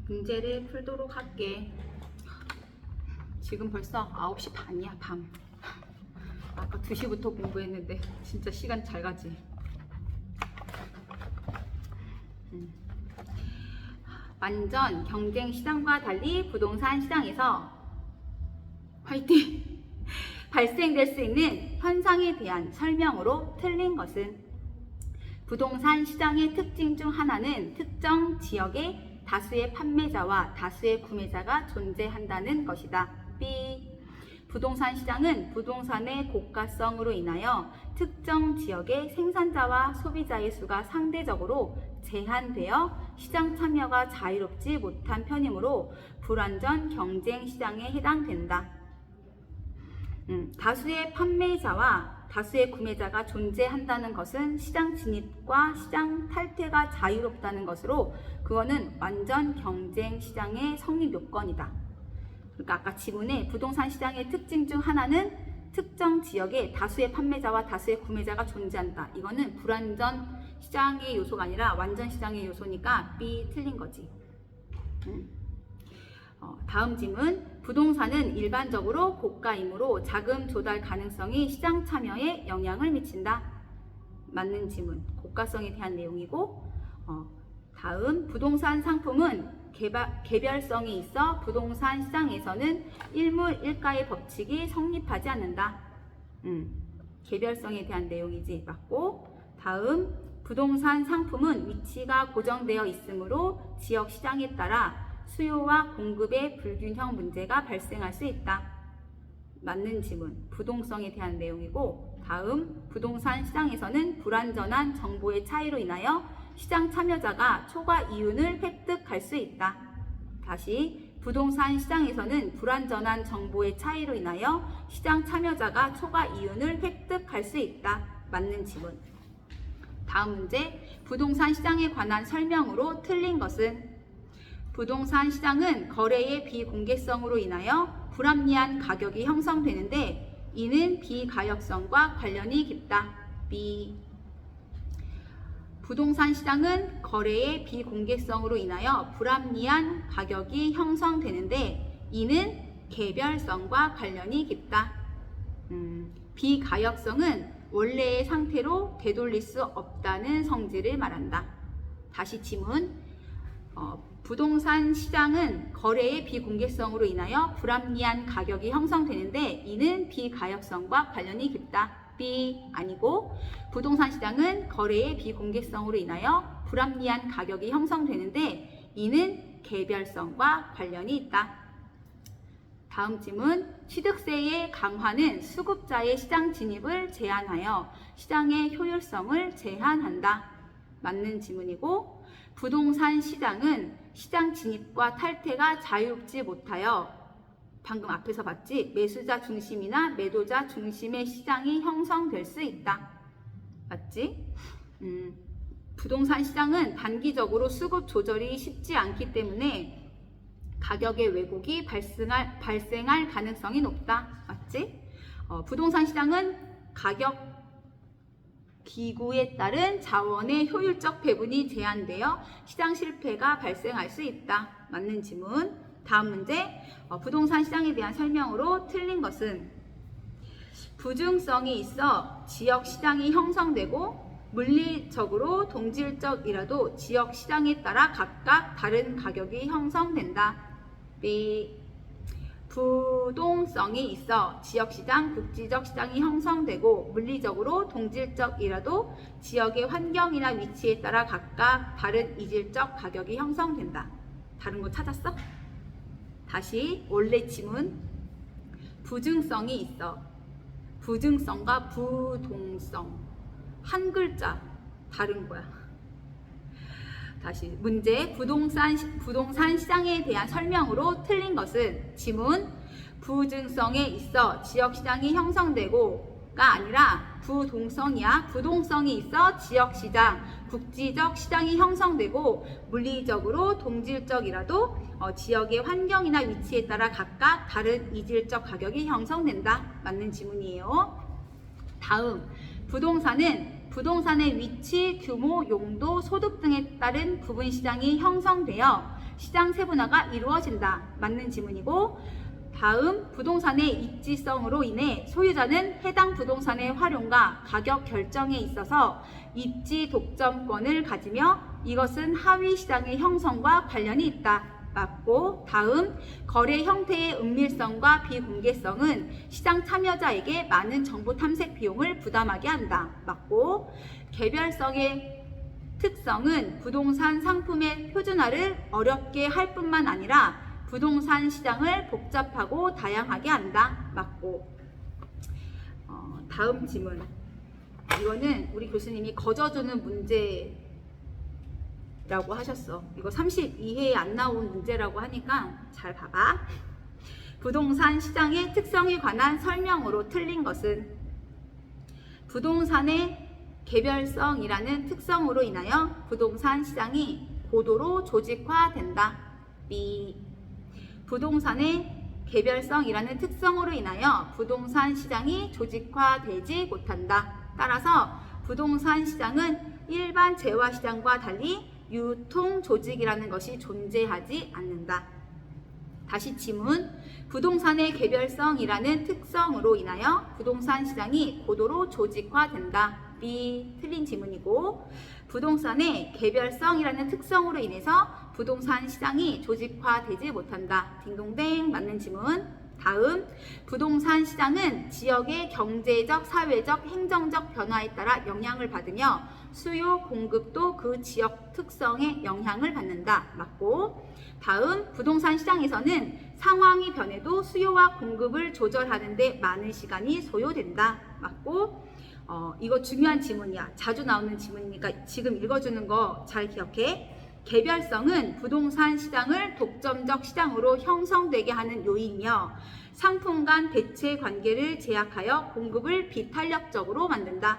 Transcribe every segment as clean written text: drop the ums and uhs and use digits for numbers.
문제를 풀도록 할게. 지금 벌써 9시 반이야, 밤. 아까 2시부터 공부했는데 진짜 시간 잘 가지. 완전 경쟁 시장과 달리 부동산 시장에서 화이팅! 발생될 수 있는 현상에 대한 설명으로 틀린 것은 부동산 시장의 특징 중 하나는 특정 지역에 다수의 판매자와 다수의 구매자가 존재한다는 것이다. B. 부동산 시장은 부동산의 고가성으로 인하여 특정 지역의 생산자와 소비자의 수가 상대적으로 제한되어 시장 참여가 자유롭지 못한 편이므로 불완전 경쟁 시장에 해당된다. 다수의 판매자와 다수의 구매자가 존재한다는 것은 시장 진입과 시장 탈퇴가 자유롭다는 것으로 그거는 완전 경쟁 시장의 성립 요건이다. 그러니까 아까 지문에 부동산 시장의 특징 중 하나는 특정 지역에 다수의 판매자와 다수의 구매자가 존재한다. 이거는 불완전 시장의 요소가 아니라 완전 시장의 요소니까 B 틀린 거지. 다음 질문. 부동산은 일반적으로 고가이므로 자금 조달 가능성이 시장 참여에 영향을 미친다. 맞는 질문. 고가성에 대한 내용이고, 다음 부동산 상품은 개별성이 있어 부동산 시장에서는 일물일가의 법칙이 성립하지 않는다. 개별성에 대한 내용이지. 맞고, 다음 부동산 상품은 위치가 고정되어 있으므로 지역 시장에 따라 수요와 공급의 불균형 문제가 발생할 수 있다. 맞는 지문. 부동성에 대한 내용이고, 다음 부동산 시장에서는 불완전한 정보의 차이로 인하여 시장 참여자가 초과 이윤을 획득할 수 있다. 다시 부동산 시장에서는 불완전한 정보의 차이로 인하여 시장 참여자가 초과 이윤을 획득할 수 있다. 맞는 지문. 다음 문제. 부동산 시장에 관한 설명으로 틀린 것은 부동산 시장은 거래의 비공개성으로 인하여 불합리한 가격이 형성되는데 이는 비가역성과 관련이 깊다. B. 부동산 시장은 거래의 비공개성으로 인하여 불합리한 가격이 형성되는데 이는 개별성과 관련이 깊다. 비가역성은 원래의 상태로 되돌릴 수 없다는 성질을 말한다. 다시 지문. 부동산 시장은 거래의 비공개성으로 인하여 불합리한 가격이 형성되는데 이는 비가역성과 관련이 깊다. B. 아니고 부동산 시장은 거래의 비공개성으로 인하여 불합리한 가격이 형성되는데 이는 개별성과 관련이 있다. 다음 질문. 취득세의 강화는 수급자의 시장 진입을 제한하여 시장의 효율성을 제한한다. 맞는 질문이고, 부동산 시장은 시장 진입과 탈퇴가 자유롭지 못하여 방금 앞에서 봤지? 매수자 중심이나 매도자 중심의 시장이 형성될 수 있다. 맞지? 부동산 시장은 단기적으로 수급 조절이 쉽지 않기 때문에 가격의 왜곡이 발생할 가능성이 높다. 맞지? 부동산 시장은 가격 기구에 따른 자원의 효율적 배분이 제한되어 시장 실패가 발생할 수 있다. 맞는 질문. 다음 문제. 부동산 시장에 대한 설명으로 틀린 것은 부증성이 있어 지역 시장이 형성되고 물리적으로 동질적이라도 지역 시장에 따라 각각 다른 가격이 형성된다. B. 부동성이 있어 지역시장, 국지적 시장이 형성되고 물리적으로 동질적이라도 지역의 환경이나 위치에 따라 각각 다른 이질적 가격이 형성된다. 다른 거 찾았어? 다시 원래 지문. 부증성이 있어. 부증성과 부동성. 한 글자 다른 거야. 다시 문제. 부동산 시장에 대한 설명으로 틀린 것은 지문. 부증성에 있어 지역시장이 형성되고가 아니라 부동성이야. 부동성이 있어 지역시장, 국지적 시장이 형성되고 물리적으로 동질적이라도 지역의 환경이나 위치에 따라 각각 다른 이질적 가격이 형성된다. 맞는 지문이에요. 다음. 부동산은 부동산의 위치, 규모, 용도, 소득 등에 따른 부분 시장이 형성되어 시장 세분화가 이루어진다. 맞는 지문이고, 다음 부동산의 입지성으로 인해 소유자는 해당 부동산의 활용과 가격 결정에 있어서 입지 독점권을 가지며 이것은 하위 시장의 형성과 관련이 있다. 맞고, 다음 거래 형태의 은밀성과 비공개성은 시장 참여자에게 많은 정보 탐색 비용을 부담하게 한다. 맞고, 개별성의 특성은 부동산 상품의 표준화를 어렵게 할 뿐만 아니라 부동산 시장을 복잡하고 다양하게 한다. 맞고, 다음 지문. 이거는 우리 교수님이 거저주는 문제라고 하셨어. 이거 32회에 안 나온 문제라고 하니까 잘 봐봐. 부동산 시장의 특성에 관한 설명으로 틀린 것은 부동산의 개별성이라는 특성으로 인하여 부동산 시장이 고도로 조직화된다. B. 부동산의 개별성이라는 특성으로 인하여 부동산 시장이 조직화되지 못한다. 따라서 부동산 시장은 일반 재화시장과 달리 유통 조직이라는 것이 존재하지 않는다. 다시 지문. 부동산의 개별성이라는 특성으로 인하여 부동산 시장이 고도로 조직화된다. B. 틀린 지문이고, 부동산의 개별성이라는 특성으로 인해서 부동산 시장이 조직화되지 못한다. 딩동댕. 맞는 지문. 다음, 부동산 시장은 지역의 경제적, 사회적, 행정적 변화에 따라 영향을 받으며 수요, 공급도 그 지역 특성에 영향을 받는다. 맞고, 다음, 부동산 시장에서는 상황이 변해도 수요와 공급을 조절하는 데 많은 시간이 소요된다. 맞고, 이거 중요한 지문이야. 자주 나오는 지문이니까 지금 읽어주는 거 잘 기억해. 개별성은 부동산 시장을 독점적 시장으로 형성되게 하는 요인이며 상품 간 대체 관계를 제약하여 공급을 비탄력적으로 만든다.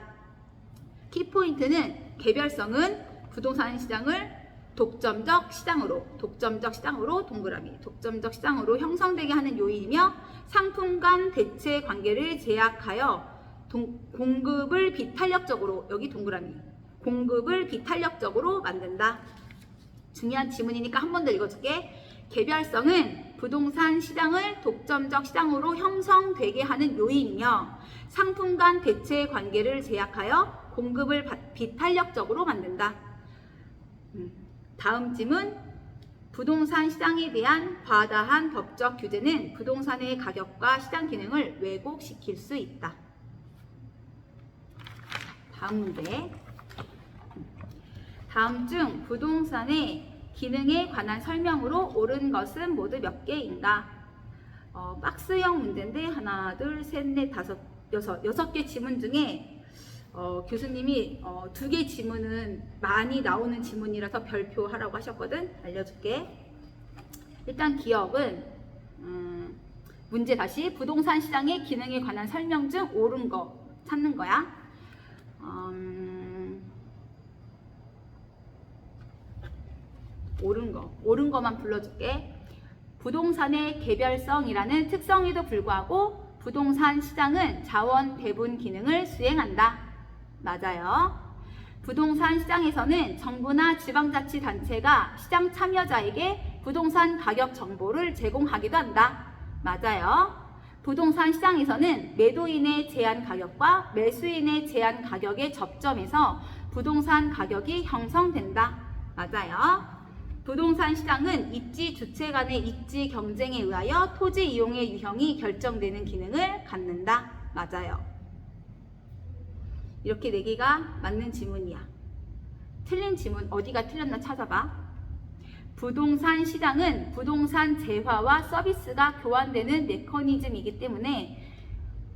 키포인트는 개별성은 부동산 시장을 독점적 시장으로 동그라미, 독점적 시장으로 형성되게 하는 요인이며 상품 간 대체 관계를 제약하여 공급을 비탄력적으로, 여기 동그라미, 공급을 비탄력적으로 만든다. 중요한 지문이니까 한 번 더 읽어줄게. 개별성은 부동산 시장을 독점적 시장으로 형성되게 하는 요인이며 상품 간 대체 관계를 제약하여 공급을 비탄력적으로 만든다. 다음 지문. 부동산 시장에 대한 과다한 법적 규제는 부동산의 가격과 시장 기능을 왜곡시킬 수 있다. 다음 문제. 다음 중 부동산의 기능에 관한 설명으로 옳은 것은 모두 몇 개인가? 박스형 문제인데 하나, 둘, 셋, 넷, 다섯, 여섯 개 지문 중에 교수님이 2개 지문은 많이 나오는 지문이라서 별표 하라고 하셨거든. 알려줄게. 일단 기억은 문제 다시 부동산 시장의 기능에 관한 설명 중 옳은 거 찾는 거야. 옳은 거만 불러줄게. 부동산의 개별성이라는 특성에도 불구하고 부동산 시장은 자원 배분 기능을 수행한다. 맞아요. 부동산 시장에서는 정부나 지방자치단체가 시장 참여자에게 부동산 가격 정보를 제공하기도 한다. 맞아요. 부동산 시장에서는 매도인의 제한 가격과 매수인의 제한 가격의 접점에서 부동산 가격이 형성된다. 맞아요. 부동산 시장은 입지 주체 간의 입지 경쟁에 의하여 토지 이용의 유형이 결정되는 기능을 갖는다. 맞아요. 이렇게 4개가 맞는 지문이야. 틀린 지문 어디가 틀렸나 찾아봐. 부동산 시장은 부동산 재화와 서비스가 교환되는 메커니즘이기 때문에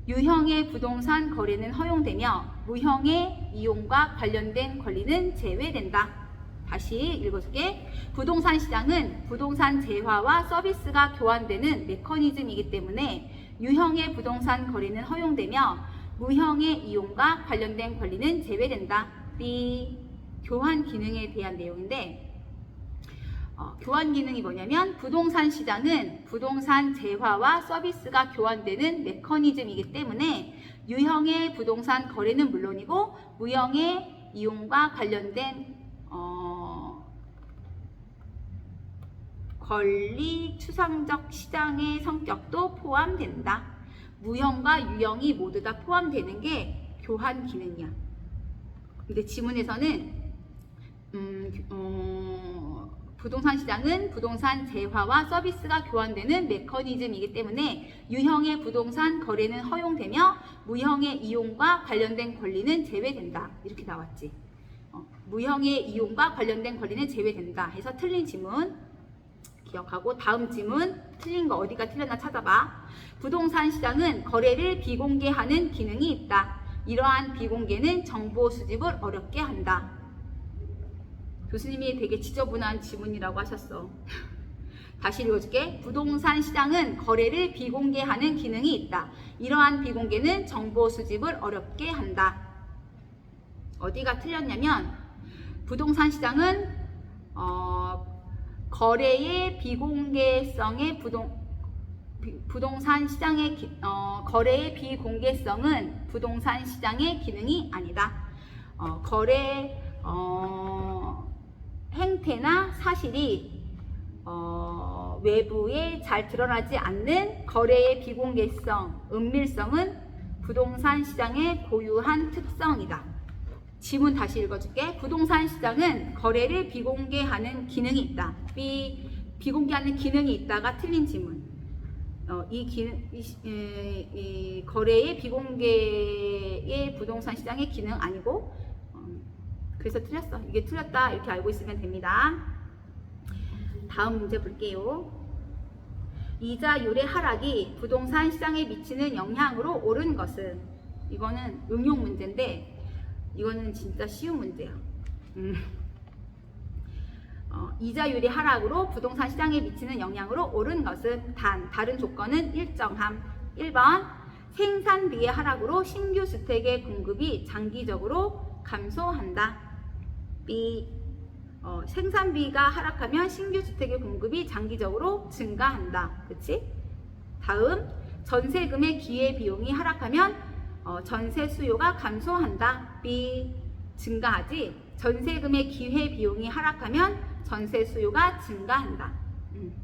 유형의 부동산 거래는 허용되며 무형의 이용과 관련된 권리는 제외된다. 다시 읽어줄게. 부동산 시장은 부동산 재화와 서비스가 교환되는 메커니즘이기 때문에 유형의 부동산 거래는 허용되며 무형의 이용과 관련된 권리는 제외된다. B. 교환 기능에 대한 내용인데 교환 기능이 뭐냐면 부동산 시장은 부동산 재화와 서비스가 교환되는 메커니즘이기 때문에 유형의 부동산 거래는 물론이고 무형의 이용과 관련된 권리 추상적 시장의 성격도 포함된다. 무형과 유형이 모두 다 포함되는 게 교환 기능이야. 근데 지문에서는 부동산 시장은 부동산 재화와 서비스가 교환되는 메커니즘이기 때문에 유형의 부동산 거래는 허용되며 무형의 이용과 관련된 권리는 제외된다. 이렇게 나왔지. 무형의 이용과 관련된 권리는 제외된다 해서 틀린 지문 기억하고, 다음 지문 틀린 거 어디가 틀렸나 찾아봐. 부동산 시장은 거래를 비공개하는 기능이 있다. 이러한 비공개는 정보 수집을 어렵게 한다. 교수님이 되게 지저분한 지문이라고 하셨어. 다시 읽어줄게. 부동산 시장은 거래를 비공개하는 기능이 있다. 이러한 비공개는 정보 수집을 어렵게 한다. 어디가 틀렸냐면 부동산 시장은 거래의 비공개성의 부동산 시장의 거래의 비공개성은 부동산 시장의 기능이 아니다. 거래 행태나 사실이 외부에 잘 드러나지 않는 거래의 비공개성, 은밀성은 부동산 시장의 고유한 특성이다. 지문 다시 읽어줄게. 부동산 시장은 거래를 비공개하는 기능이 있다. 비공개하는 기능이 있다가 틀린 지문. 이 거래의 비공개의 부동산 시장의 기능 아니고, 그래서 틀렸어. 이게 틀렸다 이렇게 알고 있으면 됩니다. 다음 문제 볼게요. 이자율의 하락이 부동산 시장에 미치는 영향으로 옳은 것은, 이거는 응용 문제인데 이거는 진짜 쉬운 문제야. 이자율의 하락으로 부동산 시장에 미치는 영향으로 옳은 것은 다른 조건은 일정함. 1번 생산비의 하락으로 신규 주택의 공급이 장기적으로 감소한다. B. 생산비가 하락하면 신규 주택의 공급이 장기적으로 증가한다. 그치? 다음 전세금의 기회비용이 하락하면 전세 수요가 감소한다. B. 증가하지. 전세금의 기회비용이 하락하면 전세 수요가 증가한다.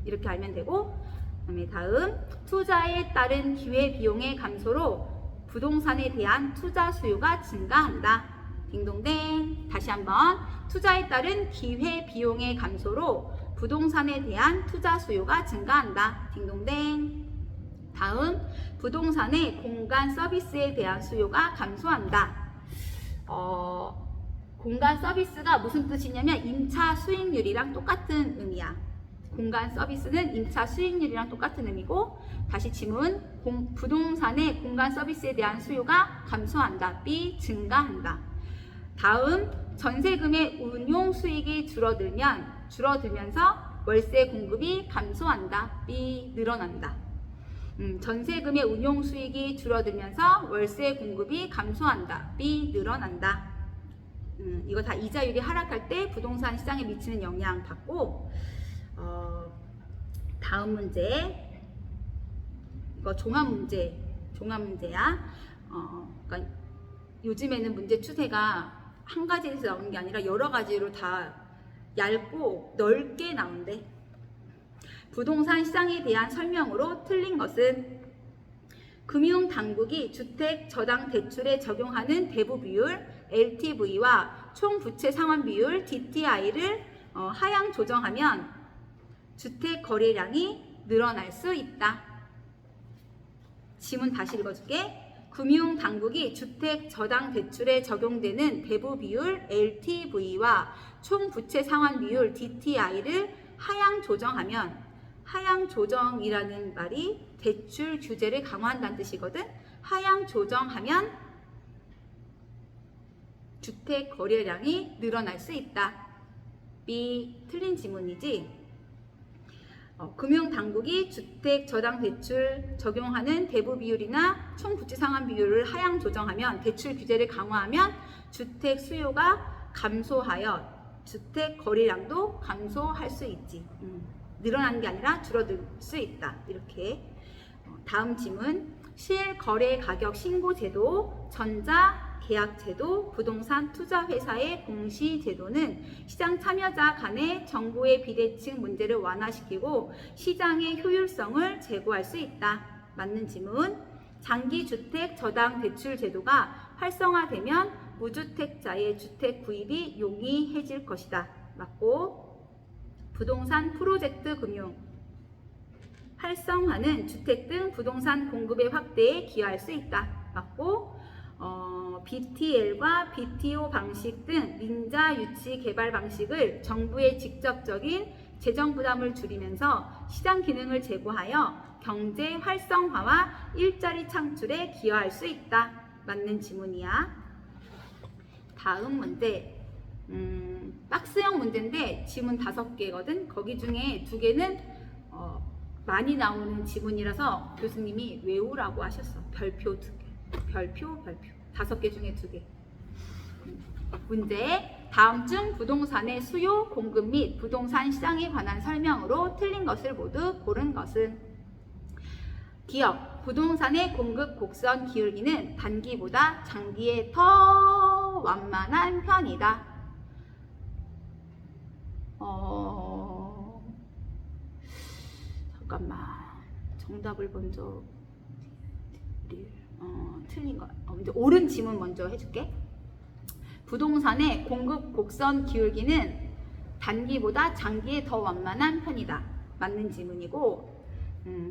이렇게 알면 되고, 그다음에 다음 투자에 따른 기회비용의 감소로 부동산에 대한 투자 수요가 증가한다. 딩동댕. 다시 한번. 투자에 따른 기회비용의 감소로 부동산에 대한 투자 수요가 증가한다. 딩동댕. 다음 부동산의 공간 서비스에 대한 수요가 감소한다. 공간 서비스가 무슨 뜻이냐면 임차 수익률이랑 똑같은 의미야. 공간 서비스는 임차 수익률이랑 똑같은 의미고, 다시 지문. 부동산의 공간 서비스에 대한 수요가 감소한다. B. 증가한다. 다음 전세금의 운용 수익이 줄어들면서 월세 공급이 감소한다. B. 늘어난다. 전세금의 운용 수익이 줄어들면서 월세 공급이 감소한다. B. 늘어난다. 이거 다 이자율이 하락할 때 부동산 시장에 미치는 영향 받고, 다음 문제. 이거 종합 문제야. 그러니까 요즘에는 문제 추세가 한 가지에서 나오는 게 아니라 여러 가지로 다 얇고 넓게 나온대. 부동산 시장에 대한 설명으로 틀린 것은 금융당국이 주택 저당 대출에 적용하는 대부 비율 LTV와 총 부채 상환 비율 DTI를 하향 조정하면 주택 거래량이 늘어날 수 있다. 지문 다시 읽어줄게. 금융당국이 주택 저당 대출에 적용되는 대부 비율 LTV와 총 부채 상환 비율 DTI를 하향 조정하면, 하향 조정이라는 말이 대출 규제를 강화한다는 뜻이거든. 하향 조정하면 주택 거래량이 늘어날 수 있다. B. 틀린 지문이지. 금융당국이 주택 저당 대출 적용하는 대부 비율이나 총 부채 상환 비율을 하향 조정하면, 대출 규제를 강화하면 주택 수요가 감소하여 주택 거래량도 감소할 수 있지. 늘어나는 게 아니라 줄어들 수 있다. 이렇게. 다음 질문. 실거래 가격 신고 제도, 전자 계약 제도, 부동산 투자 회사의 공시 제도는 시장 참여자 간의 정보의 비대칭 문제를 완화시키고 시장의 효율성을 제고할 수 있다. 맞는 지문. 장기주택 저당 대출 제도가 활성화되면 무주택자의 주택 구입이 용이해질 것이다. 맞고. 부동산 프로젝트 금융 활성화는 주택 등 부동산 공급의 확대에 기여할 수 있다. 맞고. BTL과 BTO 방식 등 민자 유치 개발 방식을 정부의 직접적인 재정 부담을 줄이면서 시장 기능을 제고하여 경제 활성화와 일자리 창출에 기여할 수 있다. 맞는 지문이야. 다음 문제. 박스형 문제인데 지문 5개거든. 거기 중에 2개는 많이 나오는 지문이라서 교수님이 외우라고 하셨어. 별표 2개. 별표 5개 중에 2개. 문제. 다음 중 부동산의 수요, 공급 및 부동산 시장에 관한 설명으로 틀린 것을 모두 고른 것은? 기억. 부동산의 공급 곡선 기울기는 단기보다 장기에 더 완만한 편이다. 잠깐만. 정답을 먼저 틀린 거. 먼저 옳은 지문 먼저 해줄게. 부동산의 공급 곡선 기울기는 단기보다 장기에 더 완만한 편이다. 맞는 지문이고,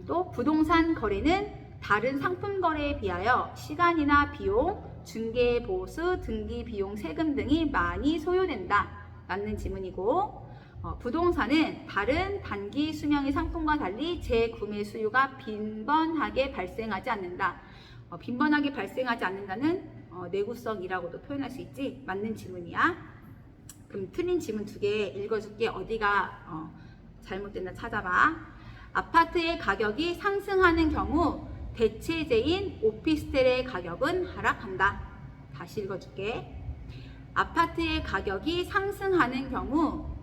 또 부동산 거래는 다른 상품 거래에 비하여 시간이나 비용, 중개 보수, 등기 비용, 세금 등이 많이 소요된다. 맞는 지문이고, 부동산은 다른 단기 수명의 상품과 달리 재구매 수요가 빈번하게 발생하지 않는다. 빈번하게 발생하지 않는다는 내구성이라고도 표현할 수 있지. 맞는 지문이야. 그럼 틀린 지문 2개 읽어줄게. 어디가 잘못됐나 찾아봐. 아파트의 가격이 상승하는 경우 대체재인 오피스텔의 가격은 하락한다. 다시 읽어줄게. 아파트의 가격이 상승하는 경우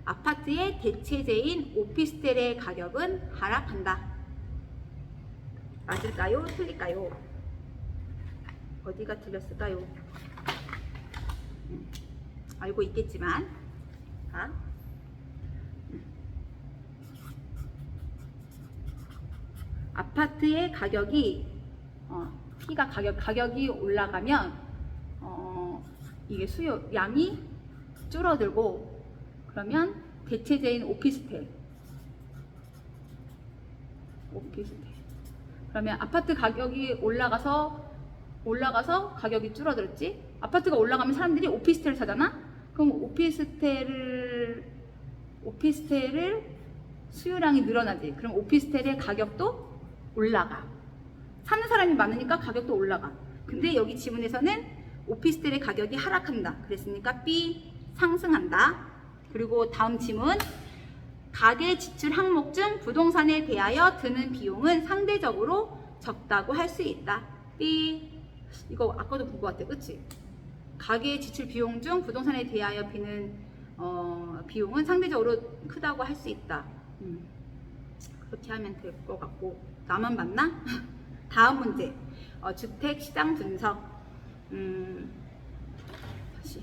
아파트의 대체재인 오피스텔의 가격은 하락한다. 맞을까요? 틀릴까요? 어디가 틀렸을까요? 알고 있겠지만. 아파트의 가격이 P가 가격이 올라가면 이게 수요 양이 줄어들고, 그러면 대체재인 오피스텔 그러면 아파트 가격이 올라가서 가격이 줄어들었지. 아파트가 올라가면 사람들이 오피스텔을 사잖아. 그럼 오피스텔을 수요량이 늘어나지. 그럼 오피스텔의 가격도 올라가. 사는 사람이 많으니까 가격도 올라가. 근데 여기 지문에서는 오피스텔의 가격이 하락한다. 그랬으니까 B 상승한다. 그리고 다음 지문. 가계 지출 항목 중 부동산에 대하여 드는 비용은 상대적으로 적다고 할 수 있다. B. 이거 아까도 본 것 같아. 그치? 가계 지출 비용 중 부동산에 대하여 비는 비용은 상대적으로 크다고 할 수 있다. 그렇게 하면 될 것 같고. 나만 맞나? 다음 문제. 주택 시장 분석. 다시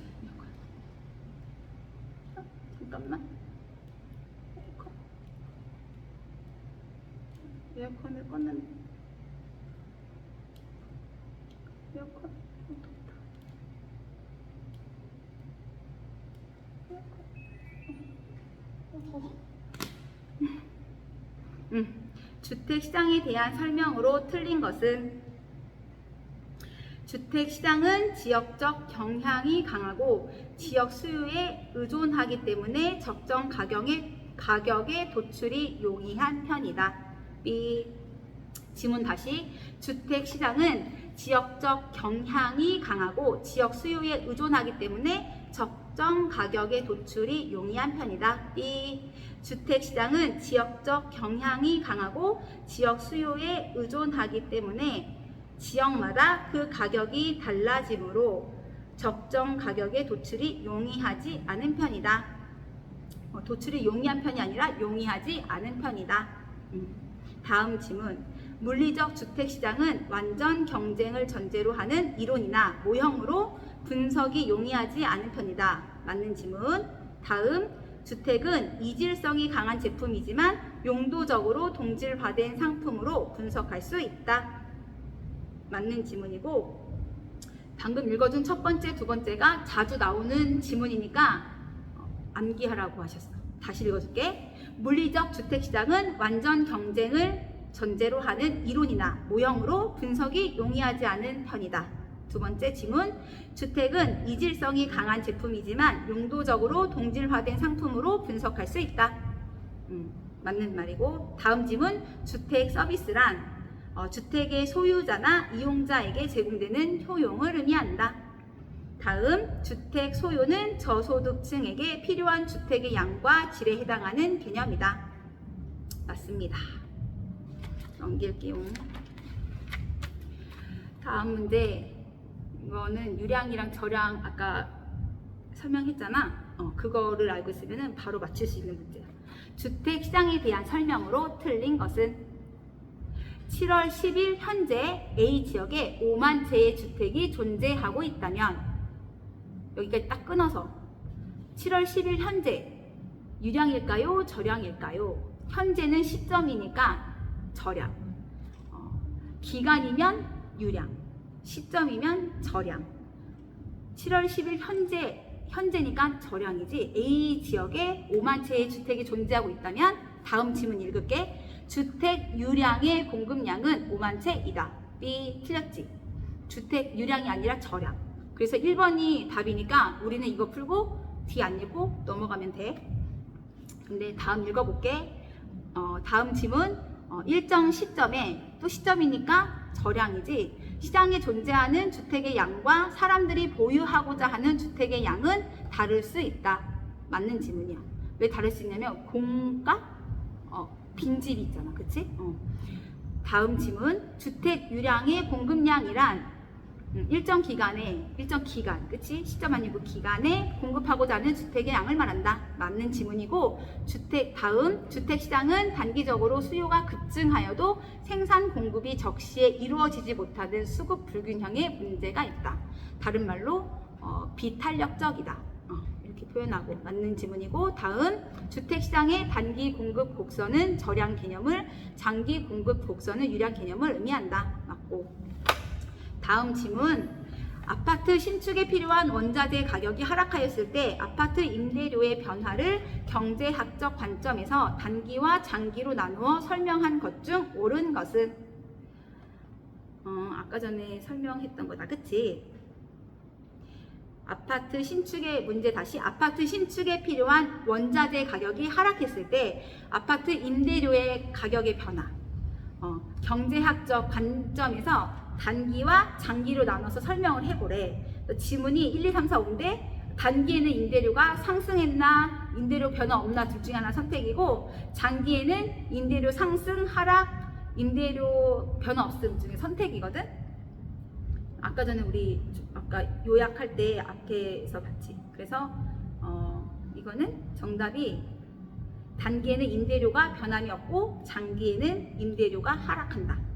잠깐만. 에어컨을 껐는데 에어컨 주택시장에 대한 설명으로 틀린 것은? 주택시장은 지역적 경향이 강하고 지역 수요에 의존하기 때문에 적정 가격의 도출이 용이한 편이다. B. 지문 다시. 주택시장은 지역적 경향이 강하고 지역 수요에 의존하기 때문에 적정 가격의 도출이 용이한 편이다. B. 주택시장은 지역적 경향이 강하고 지역 수요에 의존하기 때문에 지역마다 그 가격이 달라지므로 적정 가격의 도출이 용이하지 않은 편이다. 도출이 용이한 편이 아니라 용이하지 않은 편이다. 다음 지문. 물리적 주택시장은 완전 경쟁을 전제로 하는 이론이나 모형으로 분석이 용이하지 않은 편이다. 맞는 지문. 다음, 주택은 이질성이 강한 제품이지만 용도적으로 동질화된 상품으로 분석할 수 있다. 맞는 지문이고, 방금 읽어준 첫 번째, 두 번째가 자주 나오는 지문이니까 암기하라고 하셨어. 다시 읽어줄게. 물리적 주택시장은 완전 경쟁을 전제로 하는 이론이나 모형으로 분석이 용이하지 않은 편이다. 두 번째 지문. 주택은 이질성이 강한 제품이지만 용도적으로 동질화된 상품으로 분석할 수 있다. 맞는 말이고, 다음 지문. 주택 서비스란 주택의 소유자나 이용자에게 제공되는 효용을 의미한다. 다음, 주택 소유는 저소득층에게 필요한 주택의 양과 질에 해당하는 개념이다. 맞습니다. 넘길게요. 다음 문제. 이거는 유량이랑 저량 아까 설명했잖아. 그거를 알고 있으면 바로 맞출 수 있는 문제야. 주택 시장에 대한 설명으로 틀린 것은 7월 10일 현재 A 지역에 5만 채의 주택이 존재하고 있다면, 여기까지 딱 끊어서 7월 10일 현재 유량일까요? 저량일까요? 현재는 시점이니까 저량, 기간이면 유량, 시점이면 저량. 7월 10일 현재니까 저량이지. A 지역에 5만 채의 주택이 존재하고 있다면, 다음 지문 읽을게. 주택 유량의 공급량은 5만 채이다. B, 틀렸지. 주택 유량이 아니라 저량. 그래서 1번이 답이니까 우리는 이거 풀고 뒤 안 읽고 넘어가면 돼. 근데 다음 읽어볼게. 다음 지문. 일정 시점에, 또 시점이니까 저량이지. 시장에 존재하는 주택의 양과 사람들이 보유하고자 하는 주택의 양은 다를 수 있다. 맞는 지문이야. 왜 다를 수 있냐면 공가? 빈집이 있잖아. 그치? 다음 지문. 주택 유량의 공급량이란 일정 기간, 그치? 시점 아니고 기간에 공급하고자 하는 주택의 양을 말한다. 맞는 지문이고, 다음, 주택시장은 단기적으로 수요가 급증하여도 생산 공급이 적시에 이루어지지 못하는 수급 불균형의 문제가 있다. 다른 말로 비탄력적이다. 이렇게 표현하고 맞는 지문이고, 다음, 주택시장의 단기 공급 곡선은 저량 개념을, 장기 공급 곡선은 유량 개념을 의미한다. 맞고. 다음 지문. 아파트 신축에 필요한 원자재 가격이 하락하였을 때 아파트 임대료의 변화를 경제학적 관점에서 단기와 장기로 나누어 설명한 것 중 옳은 것은? 아까 전에 설명했던 거다. 그치? 아파트 신축의 문제 다시. 아파트 신축에 필요한 원자재 가격이 하락했을 때 아파트 임대료의 가격의 변화, 경제학적 관점에서 단기와 장기로 나눠서 설명을 해보래. 지문이 1, 2, 3, 4, 5인데 단기에는 임대료가 상승했나 임대료 변화 없나 둘 중에 하나 선택이고, 장기에는 임대료 상승, 하락, 임대료 변화 없음 중에 선택이거든. 아까 전에 우리 아까 요약할 때 앞에서 봤지. 그래서 이거는 정답이 단기에는 임대료가 변함이 없고 장기에는 임대료가 하락한다.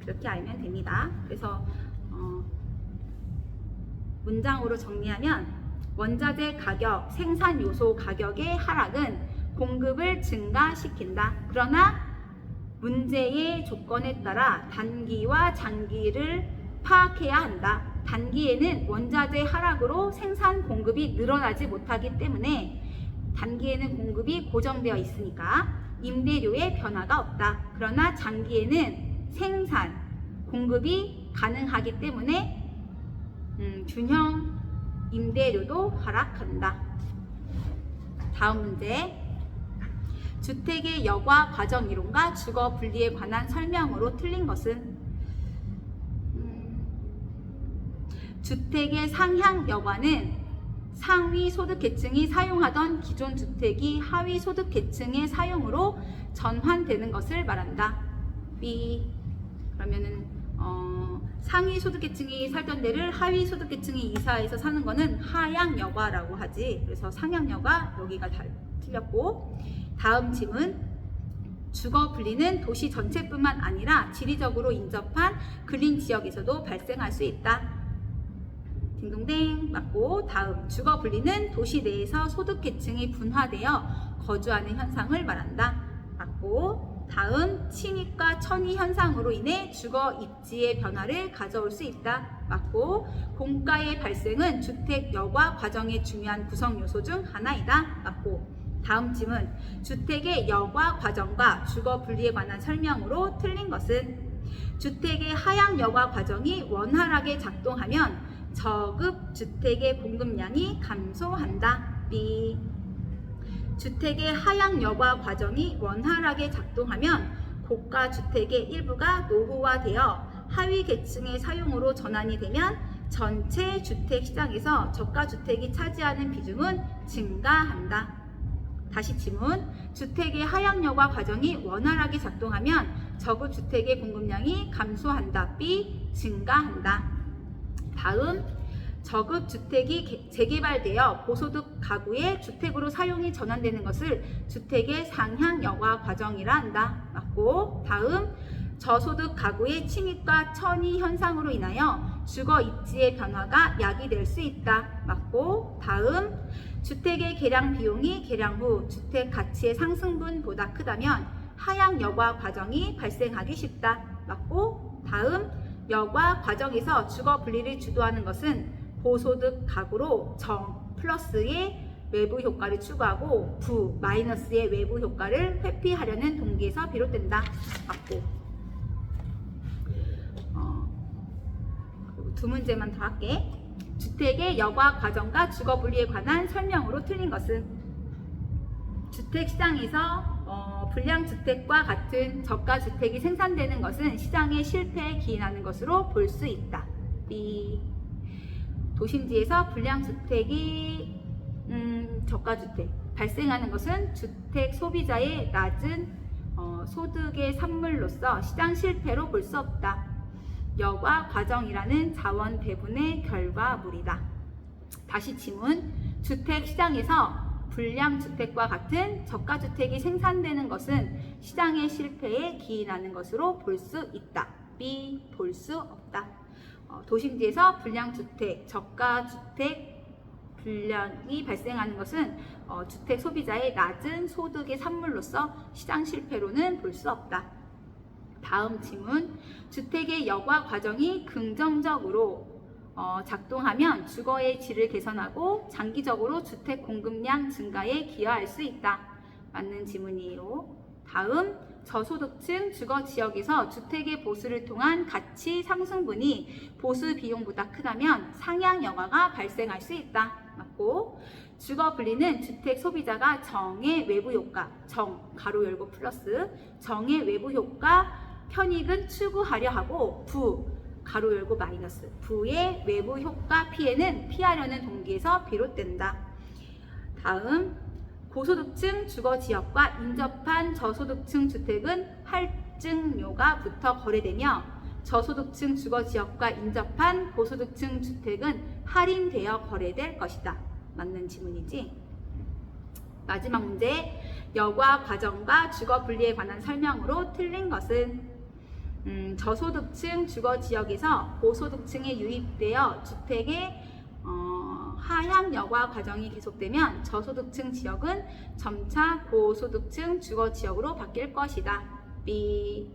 그렇게 알면 됩니다. 그래서 문장으로 정리하면, 원자재 가격, 생산 요소 가격의 하락은 공급을 증가시킨다. 그러나 문제의 조건에 따라 단기와 장기를 파악해야 한다. 단기에는 원자재 하락으로 생산 공급이 늘어나지 못하기 때문에 단기에는 공급이 고정되어 있으니까 임대료의 변화가 없다. 그러나 장기에는 생산, 공급이 가능하기 때문에 균형 임대료도 하락한다. 다음 문제. 주택의 여과 과정 이론과 주거 분리에 관한 설명으로 틀린 것은? 주택의 상향 여과는 상위 소득 계층이 사용하던 기존 주택이 하위 소득 계층의 사용으로 전환되는 것을 말한다. B. 그러면은 상위 소득 계층이 살던 데를 하위 소득 계층이 이사해서 사는 거는 하향 여과라고 하지. 그래서 상향 여과 여기가 틀렸고, 다음 지문. 주거 분리는 도시 전체뿐만 아니라 지리적으로 인접한 근린 지역에서도 발생할 수 있다. 딩동댕 맞고, 다음 주거 분리는 도시 내에서 소득 계층이 분화되어 거주하는 현상을 말한다. 맞고, 다음 친입과 천이 현상으로 인해 주거 입지의 변화를 가져올 수 있다. 맞고, 공가의 발생은 주택 여과 과정의 중요한 구성 요소 중 하나이다. 맞고, 다음 질문. 주택의 여과 과정과 주거 분리에 관한 설명으로 틀린 것은? 주택의 하향 여과 과정이 원활하게 작동하면 저급 주택의 공급량이 감소한다. B. 주택의 하향 여과 과정이 원활하게 작동하면 고가 주택의 일부가 노후화되어 하위 계층의 사용으로 전환이 되면 전체 주택 시장에서 저가 주택이 차지하는 비중은 증가한다. 다시 질문. 주택의 하향 여과 과정이 원활하게 작동하면 저급 주택의 공급량이 감소한다. B. 증가한다. 다음, 저급 주택이 재개발되어 고소득 가구의 주택으로 사용이 전환되는 것을 주택의 상향 여과 과정이라 한다. 맞고, 다음, 저소득 가구의 침입과 천이 현상으로 인하여 주거 입지의 변화가 야기될 수 있다. 맞고, 다음, 주택의 개량 비용이 개량 후 주택 가치의 상승분보다 크다면 하향 여과 과정이 발생하기 쉽다. 맞고, 다음, 여과 과정에서 주거 분리를 주도하는 것은 고소득 가구로 정 플러스의 외부 효과를 추구하고 부 마이너스의 외부 효과를 회피하려는 동기에서 비롯된다. 맞고, 두 문제만 더 할게. 주택의 여과 과정과 주거 분리에 관한 설명으로 틀린 것은? 주택 시장에서 불량 주택과 같은 저가 주택이 생산되는 것은 시장의 실패에 기인하는 것으로 볼 수 있다. B. 도심지에서 불량 주택이 저가 주택 발생하는 것은 주택 소비자의 낮은 소득의 산물로서 시장 실패로 볼 수 없다. 여과 과정이라는 자원 배분의 결과물이다. 다시 질문. 주택 시장에서 불량 주택과 같은 저가 주택이 생산되는 것은 시장의 실패에 기인하는 것으로 볼 수 있다. B. 볼 수 없다. 도심지에서 불량 주택, 저가 주택 불량이 발생하는 것은 주택 소비자의 낮은 소득의 산물로서 시장 실패로는 볼 수 없다. 다음 질문. 주택의 여과 과정이 긍정적으로 작동하면 주거의 질을 개선하고 장기적으로 주택 공급량 증가에 기여할 수 있다. 맞는 질문이에요. 다음, 저소득층 주거 지역에서 주택의 보수를 통한 가치 상승분이 보수 비용보다 크다면 상향 여과가 발생할 수 있다. 맞고, 주거 분리는 주택 소비자가 정의 외부 효과, 정 가로 열고 플러스 정의 외부 효과 편익은 추구하려 하고 부 가로 열고 마이너스 부의 외부 효과 피해는 피하려는 동기에서 비롯된다. 다음, 고소득층 주거 지역과 인접한 저소득층 주택은 할증료가 붙어 거래되며 저소득층 주거 지역과 인접한 고소득층 주택은 할인되어 거래될 것이다. 맞는 지문이지? 마지막 문제. 여과 과정과 주거 분리에 관한 설명으로 틀린 것은? 저소득층 주거 지역에서 고소득층에 유입되어 주택의 하향 여과 과정이 계속되면 저소득층 지역은 점차 고소득층 주거 지역으로 바뀔 것이다. B.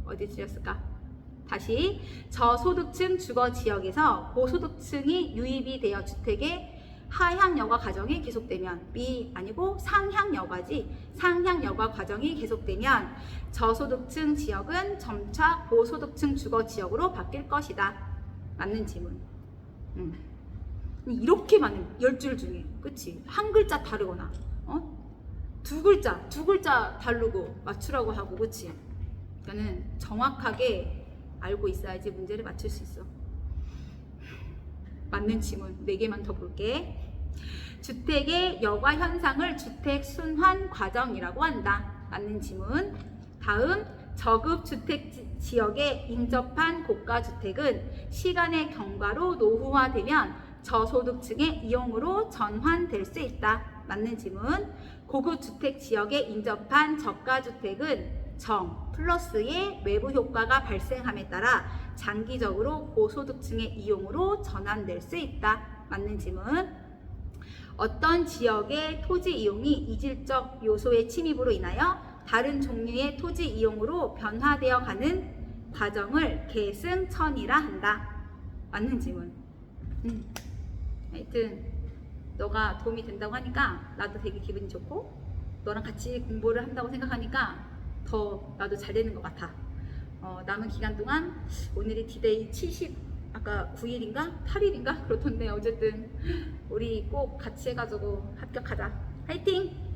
어디 틀렸을까? 다시, 저소득층 주거 지역에서 고소득층이 유입이 되어 주택의 하향 여과 과정이 계속되면, B 아니고 상향 여과지, 상향 여과 과정이 계속되면 저소득층 지역은 점차 고소득층 주거 지역으로 바뀔 것이다. 맞는 질문. 이렇게 많은 10줄 중에, 그치? 한 글자 다르거나 두 글자 다르고 맞추라고 하고, 그치? 그러니까는 정확하게 알고 있어야지 문제를 맞출 수 있어. 맞는 질문 4개만 더 볼게. 주택의 여과 현상을 주택 순환 과정이라고 한다. 맞는 질문. 다음, 저급 주택 지역에 인접한 고가 주택은 시간의 경과로 노후화되면 저소득층의 이용으로 전환될 수 있다. 맞는 질문. 고급 주택 지역에 인접한 저가 주택은 정 플러스의 외부 효과가 발생함에 따라 장기적으로 고소득층의 이용으로 전환될 수 있다. 맞는 질문. 어떤 지역의 토지 이용이 이질적 요소의 침입으로 인하여 다른 종류의 토지 이용으로 변화되어 가는 과정을 계승천이라 한다. 맞는 질문. 하여튼 너가 도움이 된다고 하니까 나도 되게 기분이 좋고, 너랑 같이 공부를 한다고 생각하니까 더 나도 잘 되는 것 같아. 남은 기간 동안 오늘이 디데이 70, 아까 9일인가 8일인가 그렇던데, 어쨌든 우리 꼭 같이 해가지고 합격하자. 화이팅!